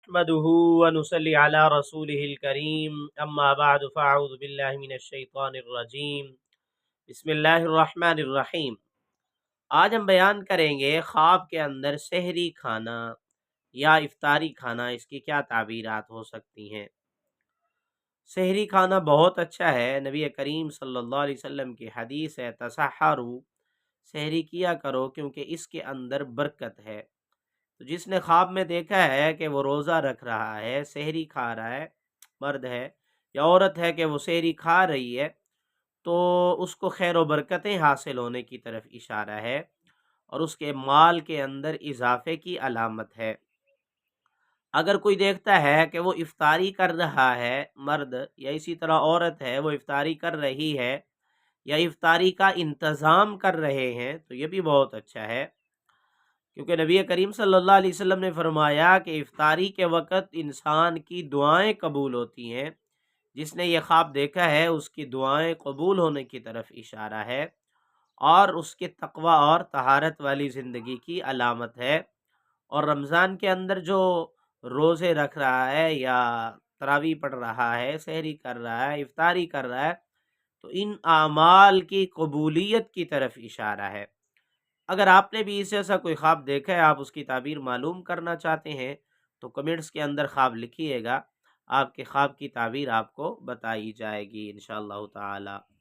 نحمده ونصلي على رسوله الكريم اما بعد فاعوذ بالله من الشیطان الرجیم بسم اللہ الرحمن الرحیم۔ آج ہم بیان کریں گے خواب کے اندر سحری کھانا یا افطاری کھانا، اس کی کیا تعبیرات ہو سکتی ہیں۔ سحری کھانا بہت اچھا ہے، نبی کریم صلی اللہ علیہ وسلم کی حدیث ہے تسحروا، سحری کیا کرو کیونکہ اس کے اندر برکت ہے۔ تو جس نے خواب میں دیکھا ہے کہ وہ روزہ رکھ رہا ہے، سحری کھا رہا ہے، مرد ہے یا عورت ہے کہ وہ سحری کھا رہی ہے، تو اس کو خیر و برکتیں حاصل ہونے کی طرف اشارہ ہے اور اس کے مال کے اندر اضافے کی علامت ہے۔ اگر کوئی دیکھتا ہے کہ وہ افطاری کر رہا ہے، مرد یا اسی طرح عورت ہے وہ افطاری کر رہی ہے یا افطاری کا انتظام کر رہے ہیں، تو یہ بھی بہت اچھا ہے، کیونکہ نبی کریم صلی اللہ علیہ وسلم نے فرمایا کہ افطاری کے وقت انسان کی دعائیں قبول ہوتی ہیں۔ جس نے یہ خواب دیکھا ہے اس کی دعائیں قبول ہونے کی طرف اشارہ ہے اور اس کے تقوی اور طہارت والی زندگی کی علامت ہے۔ اور رمضان کے اندر جو روزے رکھ رہا ہے یا تراویح پڑھ رہا ہے، سحری کر رہا ہے، افطاری کر رہا ہے، تو ان اعمال کی قبولیت کی طرف اشارہ ہے۔ اگر آپ نے بھی اس جیسا کوئی خواب دیکھا ہے، آپ اس کی تعبیر معلوم کرنا چاہتے ہیں، تو کمنٹس کے اندر خواب لکھیے گا، آپ کے خواب کی تعبیر آپ کو بتائی جائے گی انشاءاللہ تعالی۔